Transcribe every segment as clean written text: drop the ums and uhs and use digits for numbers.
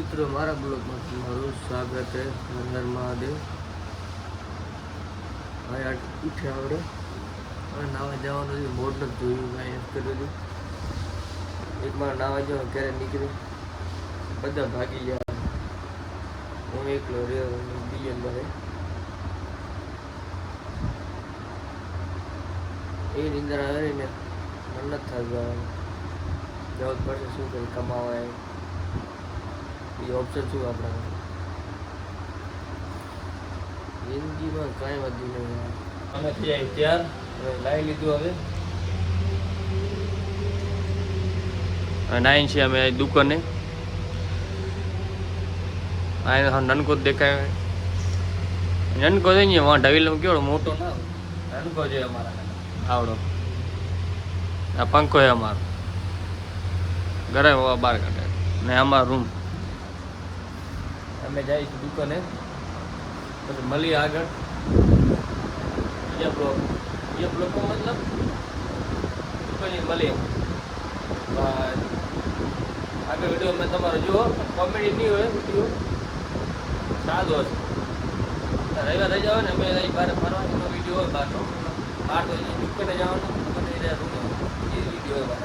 મિત્રો મારા બ્લોગમાં તમારું સ્વાગત છે. હર મહાદેવ. ભાઈ આ ઉઠે આવડે હવે નાવા જવાનું છે. બોર્ડ નથી જોયું, કાંઈ એમ કરેલું એક મારે નાવા જવાનું ક્યારે નીકળે, બધા ભાગી ગયા, હું એકલો રહ્યો બીજન ભાઈ એ નિંદર આવે ને મન નથી થતું, જવું પડશે. શું કરી કમાવા એ ઓપ્શન શું આપણા જિંદગીમાં કાંઈ વધુ નહીં. અમે થઈ જાય ત્યાર હવે લાવી લીધું. હવે નાઈન છે અમે દુકાને. આ નનકો જ દેખાય, નનકો છે ને વાં ઢવીલો કેવડો મોટો ના નનકો છે અમારા આવડો. આ પંખો છે અમારો, ઘરે બહાર કાઢે ને અમારો રૂમ. અમે જઈશું દુકાને, પછી મળીએ આગળ. ये ब्लॉग को मतलब દુકાને મળીએ. આગળ વિડીયો મેં તમારો જુઓ, કોમેડી નહીં હોય, વિડીયો સાદો હશે. રવિવાર થઈ જાવ ને અમે બહાર ફરવાનો વિડીયો હોય, બહારનો બહાર તો દુકાને જવાનું, દુકાને રૂમ એ વિડીયો હોય બહાર.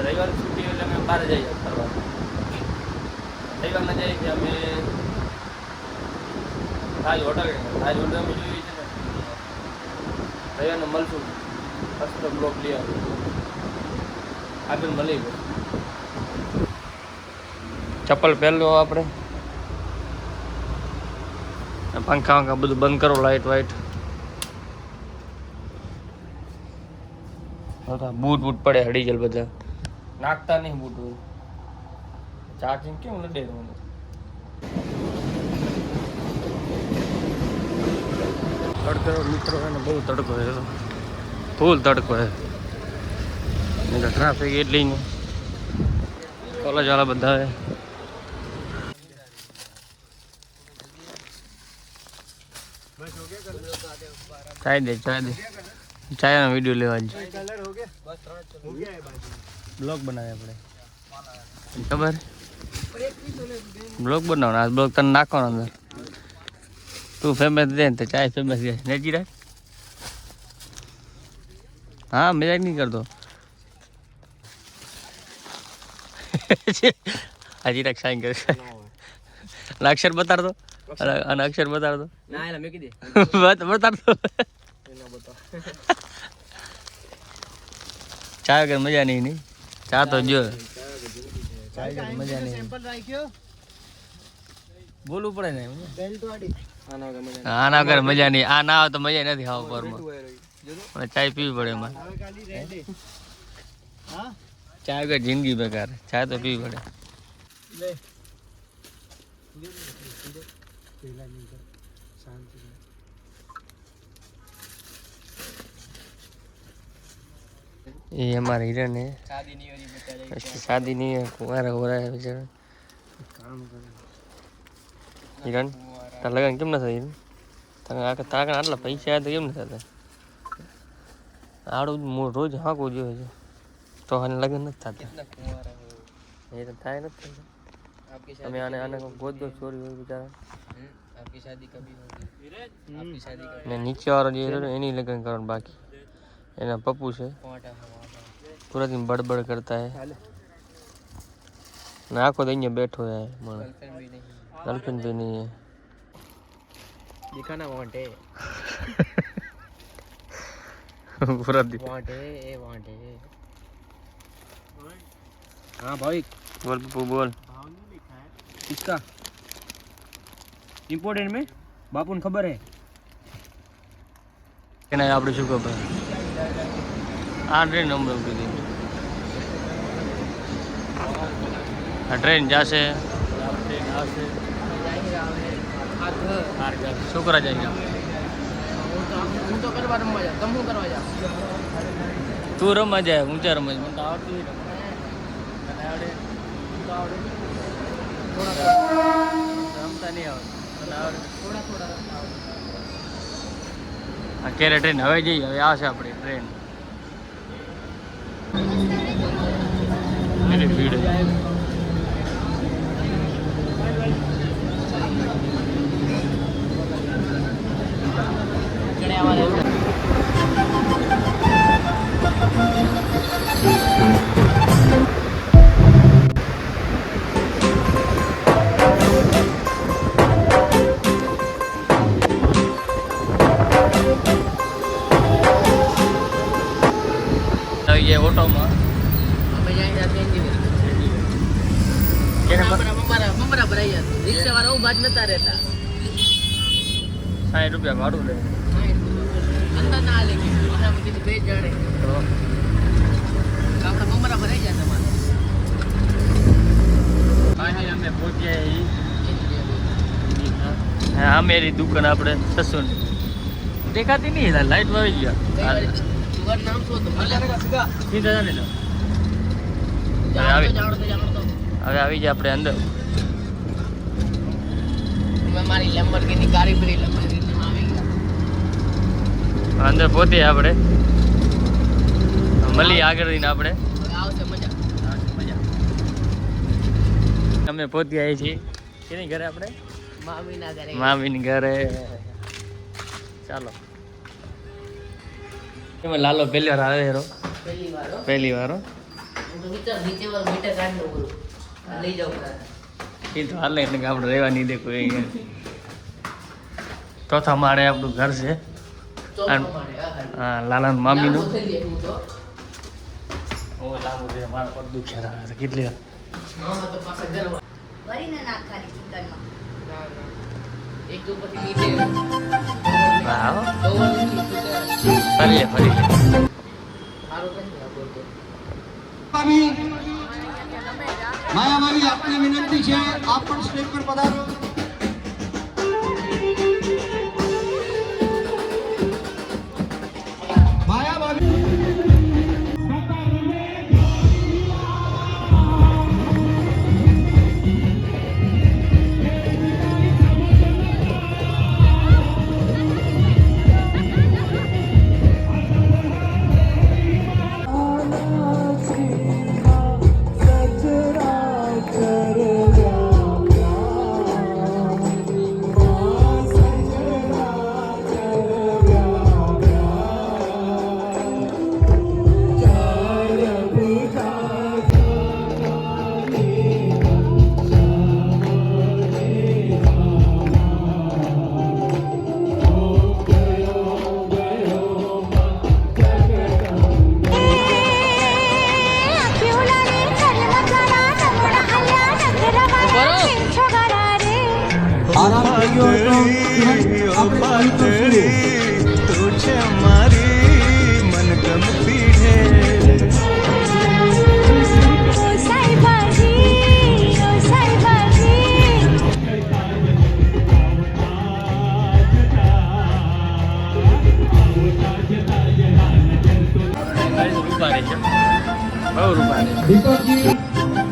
રવિવાર છૂટી એટલે અમે બહાર જઈએ ફરવા. રવિવારના જઈએ કે અમે તાજ હોટલ અમે જોઈએ છે ને. રવિવારને મળશું, મસ્ત બ્લોગ લઈ આવ્યો. આગળ મળી ગયો. ચપ્પલ પહેરલો આપણે, પંખા વંખા બધું બંધ કરો, લાઇટ વાઇટ. બૂટ બૂટ પડે હડી જલ બધા નાખતા નહીં બૂટ હોય. ચાર્જિંગ કેમ લડે તડકો મિત્રો એને બહુ તડકો છે, ફૂલ તડકો છે. ટ્રાફિક એટલી ને કોલેજ વાળા બધા છે. ચાયનો વિડીયો લેવા જ બ્લોગ બનાવે આપણે, ખબર બ્લોગ બનાવવાનો. આ બ્લોગ તને નાખવાનો અંદર. તું ફેમસ દે ને તો ચાય ફેમસ જાય નેચી રાખ. હા મજાક નહીં કરતો. હજી રાખ સાઈન કરે. અક્ષર બતાડતો અને અક્ષર બતાડતો બતાડતો. ચા વગર મજા નહીં. નહીં ચા તો જો મજા નહીં, બોલવું પડે ને. આના વગર મજા નહીં. આ ના આવે તો મજા નથી ખાવા પરમાં. ચાય પીવી પડે એમાં. ચા વગર જિંદગી બેકાર. ચા તો પીવી પડે. ये हमारे हिरन है, शादी नहीं है, कुंवारा हो रहा है बेचारा. हिरन तार लगन केम ना था हिरन? ताकन आटला पैसा तो केम ना था? आड़ू रोज हाँ को जो है तो हन लगन न था. ये तो था ना. हमें आने आने को गोद दो चोरी हुई बेचारा. आपकी शादी कभी होगी? आपकी शादी कभी? मैं नीचे वाला जो है नहीं लगन करन बाकी. एना पप्पू से पूरा दिन बड़बड़ करता है. ना आखो दिन बैठो है, गर्लफ्रेंड भी नहीं है. दिखाना वांट है. पूरा दिन वांट है, वांट है. हाँ भाई बोल पप्पू बोल. किसका इम्पोर्टेंट में बापू ने खबर है कि नहीं? आप शू खबर आ ट्रेन नंबर दी ट्रेन जासे शू करा जाएगा. तू रमा जाए ऊंचा रमज मैं रमता नहीं અત્યારે ટ્રેન હવે જઈએ. હવે આવશે આપણી ટ્રેન. ભીડ ઓટોમાં અમે જાય ત્યાં કેને મમરા ભરાઈ જતું રિક્ષા વાળા ઉભા જ નતા રહેતા 60 રૂપિયા ભાડું લે અંદર ના લે કે કીધું બે જણે તો આપણા મમરા ભરાઈ જાય તમારે આજે અમે પહોંચ્યા હા મેરી દુકાન આપણે 600 ની દેખાતી નહીં લાઈટ આવી ગયા દુકાન નામ શું હતું સીધા જાને લો હવે આવી જાય આપણે અંદર મેં મારી લેમ્બોર્ગિની ગાડી ભરી લેમ્બોર્ગિની આવી ગયા અંદર પહોંચીએ આપણે મળીએ આગળ જઈને આપણે આવશે મજા અમે પહોંચી આવી છીએ કેની ઘરે આપણે મામીના ઘરે મામીની ઘરે ચાલો એમાં લાલો પહેલી વાર આવે હેરો પહેલી વાર નીચે વાર મીટર કાઢ લો બોલો લઈ જાવ એ તો હાલે એટલે કે આપણે રહેવા નહીં દે કોઈ અહીંયા ચોથા માળે આપણું ઘર છે હા લાલા મામીનું ઓ લાંબુ છે મારા પગ દુખ્યા રહે કેટલી મામા તો પાછા ઘર વરીને નાખ ખાલી ચિકનમાં એક તો પછી નીચે વાહ ફરી ફરી લે ફરી લે સારું નથી આ બોલતો माया भाभी आपने विनंती है आप पण स्टेज पर पधारो माया भाभी तुझे हमारी मन गमती है दीपक जी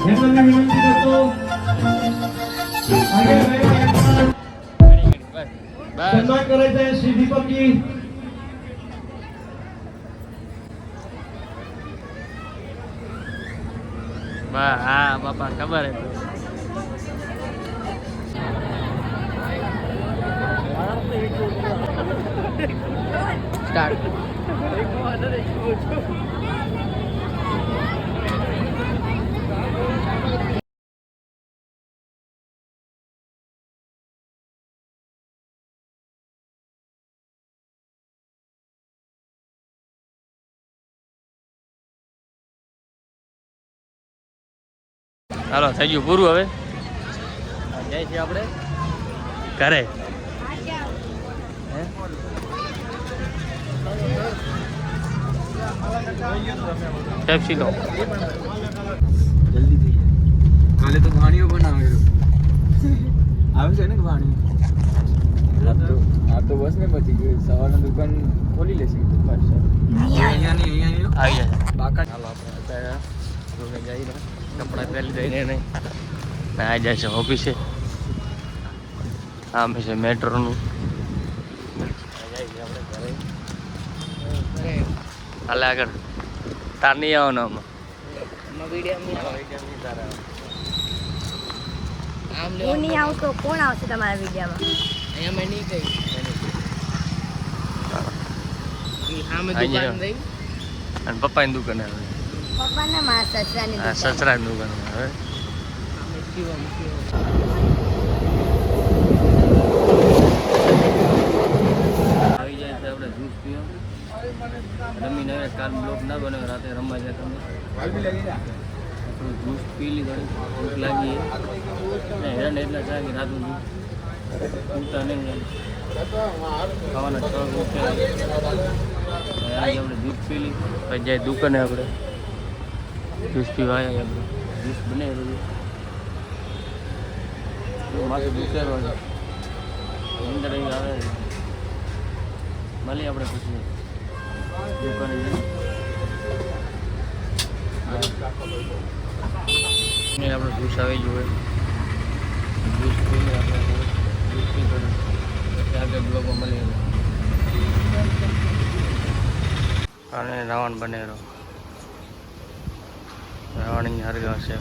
हेमंत विनंती करतो आगे सन्मान करायचा आहे श्री दीपक जी હા બાપા ખબર હે સ્ટાર્ટ હાલો થઈ ગયું પૂરું હવે જાય છે આપણે ઘરે પેપ્સી લો જલ્દી થઈ જાય કાલે તો ભાણીઓ બનાવેલો આવે છે ને ભાણીઓ આ તો બસ ને બચી ગયું સવારના દુકાન ખોલી લેશે અહીંયા નહીં આવી જાય બાકા હાલો આપણે અત્યારે રૂમે જઈને કપડાં પહેરી દઈને નહીં આ જાય છે ઓફિસે આમ છે મેટ્રોનું જાય છે આપણે ઘરે હાલે આગળ તાર નહીં આવવાનો આમાં આમ હું નહીં આવું તો કોણ આવશે તમારા વિડીયોમાં અહીંયા મેં નહીં કહી સામે આઈ દુકાન જાઓ. રહી અને પપ્પાની દુકાને આવે પપ્પાના મારા સસરાની હા દુકાન. સસરાની દુકાને આવે સામે શિવમ આવી જાય તો આપણે જ્યુસ પીવા રમીને આવ્યા કાલ બ્લોક ના બન્યો રાતે રમવા જતા આપણું જ્યુસ પી લીધું ભૂખ લાગી ને હેરાન એટલા થાય કે રાતનું પૂરતા નહીં ખાવાના 6 રૂપિયા આજે આપણે જ્યુસ પી લીધું પછી જાય દુકાને આપણે જ્યુસ પીવા આવ્યા આપણે જ્યુસ બનાવી રહ્યું માથું દુખેલો છે અંદર અહીં આવે મળીએ આપણે પછી દુકાને જઈએ આપણે જ્યુસ આવી જોઈએ જ્યુસ પીને આપણે જ્યુસ પી પછી આગળ બ્લોગમાં મળીએ અને રાવણ બનેલો રાવણની હરગા છે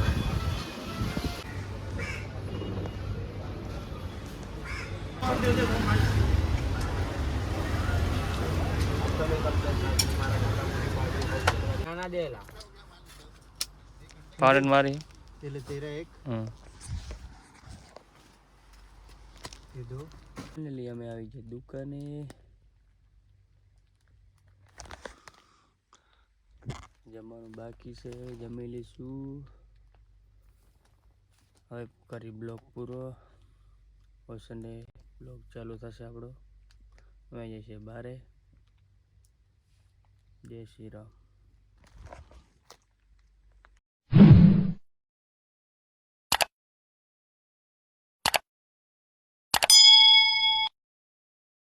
ફારેન મારી એટલે તેરા એક કીધું ફાઇનલી અમે આવી ગયા દુકાને જમવાનું બાકી છે જમી લઈશું હવે કરી બ્લોગ પૂરો ઓસને બ્લોગ ચાલુ થશે આપણો અમે જઈએ છીએ બારે જય શ્રી રામ